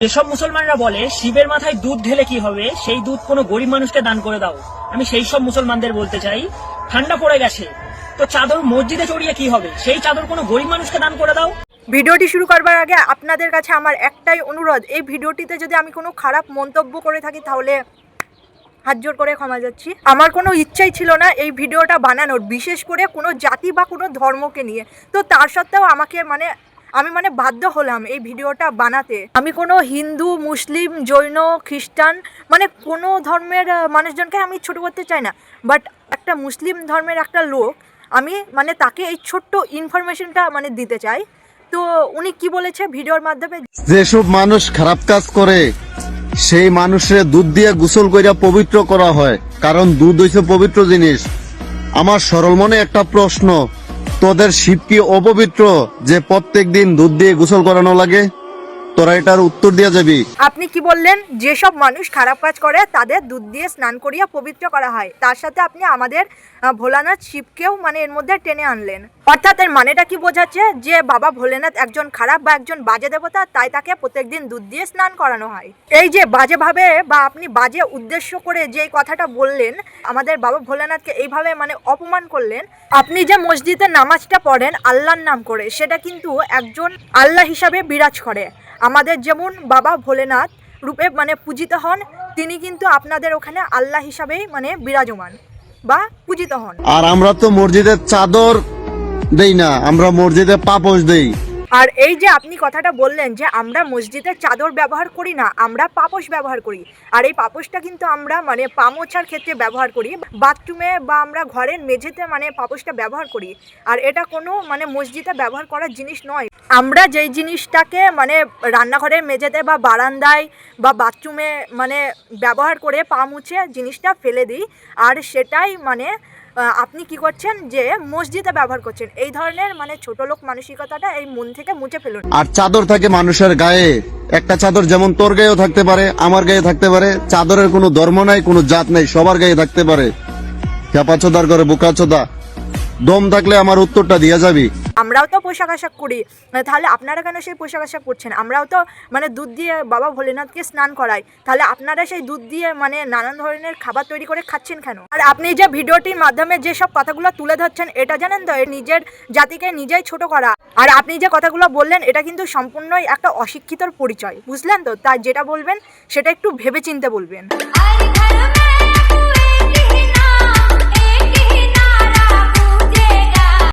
যেসব মুসলমানরা বলে শিবের মাথায় দুধ ঢেলে কি হবে, সেই দুধ কোনো গরিব মানুষকে দান করে দাও, আমি সেই সব মুসলমানদের বলতে চাই, ঠান্ডা পড়ে গেছে তো চাদর মসজিদে চড়িয়ে কি হবে, সেই চাদর কোনো গরিব মানুষকে দান করে দাও। ভিডিওটি শুরু করবার আগে আপনাদের কাছে আমার একটাই অনুরোধ, এই ভিডিওটিতে যদি আমি কোনো খারাপ মন্তব্য করে থাকি তাহলে হাত জোর করে ক্ষমা যাচ্ছি। আমার কোনো ইচ্ছাই ছিল না এই ভিডিওটা বানানোর, বিশেষ করে কোনো জাতি বা কোনো ধর্মকে নিয়ে। তো তার সত্ত্বেও আমাকে আমি বাধ্য হলাম এই ভিডিওটা বানাতে। আমি কোনো হিন্দু, মুসলিম, জৈন, খ্রিস্টান কোনো ধর্মের মানুষজনকে আমি ছোট করতে চাই না, বাট একটা মুসলিম ধর্মের একটা লোক আমি তাকে এই ছোট্ট ইনফরমেশনটা দিতে চাই। তো উনি কি বলেছে ভিডিওর মাধ্যমে, যেসব মানুষ খারাপ কাজ করে সেই মানুষের দুধ দিয়ে গোসল কইরা পবিত্র করা হয়, কারণ দুধ হইছে পবিত্র জিনিস। আমার সরল মনে একটা প্রশ্ন, তোদের শিব কি অপবিত্র যে প্রত্যেক দিন দুধ দিয়ে গোসল করানো লাগে? তোরা এটার উত্তর দিয়ে যাবি। আপনি কি বললেন? যেসব মানুষ খারাপ কাজ করে তাদের দুধ দিয়ে স্নান করিয়া পবিত্র করা হয়, তার সাথে আপনি আমাদের ভোলানাথ শিবকেও এর মধ্যে টেনে আনলেন। অর্থাৎ এর মানেটা কি বোঝাচ্ছে যে বাবা ভোলেনাথ একজন খারাপ বা একজন বাজে দেবতা, তাই তাকে প্রত্যেকদিন দুধ দিয়ে স্নান করানো হয়। এই যে বাজেভাবে বা আপনি বাজে উদ্দেশ্য করে যে কথাটা বললেন, আমাদের বাবা ভোলেনাথকে এইভাবে অপমান করলেন। আপনি যে মসজিদে নামাজটা পড়েন আল্লাহর নাম করে, সেটা কিন্তু একজন আল্লাহ হিসাবে বিরাজ করে। আমাদের যেমন বাবা ভোলেনাথ রূপে পূজিত হন, তিনি কিন্তু আপনাদের ওখানে আল্লাহ হিসাবেই বিরাজমান বা পূজিত হন। আর আমরা তো মসজিদে চাদর দেই না, আমরা মসজিদে পাপোশ দেই। আর এই যে আপনি কথাটা বললেন যে আমরা মসজিদে চাদর ব্যবহার করি না, আমরা পাপোশ ব্যবহার করি। আর এই পাপোশটা কিন্তু আমরা পা মোছার ক্ষেত্রে ব্যবহার করি, বাথরুমে বা আমরা ঘরের মেঝেতে পাপোশটা ব্যবহার করি। আর এটা কোনো মসজিদে ব্যবহার করার জিনিস নয়। আমরা যেই জিনিসটাকে রান্নাঘরের মেঝেতে বা বারান্দায় বা বাথরুমে ব্যবহার করে পা মুছে জিনিসটা ফেলে দিই, আর সেটাই আপনি কি করছেন যে মসজিদে ব্যবহার করছেন। এই ধরনের ছোট লোক মানসিকতাটা এই মন থেকে মুছে ফেলুন। আর চাদর থাকে মানুষের গায়ে, একটা চাদর যেমন তোর গায়েও থাকতে পারে, আমার গায়ে থাকতে পারে। চাদরের কোনো ধর্ম নাই, কোনো জাত নাই, সবার গায়ে থাকতে পারে। খেপাচোদার করে বোকাচোদা, দম থাকলে আমার উত্তরটা দিয়ে যাবি। আমরাও তো পোশাক আশাক করি, তাহলে আপনারা কেন সেই পোশাক আশাক করছেন? আমরাও তো দুধ দিয়ে বাবা ভোলেনাথকে স্নান করাই, তাহলে আপনারা সেই দুধ দিয়ে নানান ধরনের খাবার তৈরি করে খাচ্ছেন কেন? আর আপনি যে ভিডিওটির মাধ্যমে যেসব কথাগুলো তুলে ধরছেন, এটা জানেন তো নিজের জাতিকে নিজেই ছোট করা। আর আপনি যে কথাগুলো বললেন এটা কিন্তু সম্পূর্ণই একটা অশিক্ষিতর পরিচয়, বুঝলেন তো? তাই যেটা বলবেন সেটা একটু ভেবেচিন্তে বলবেন।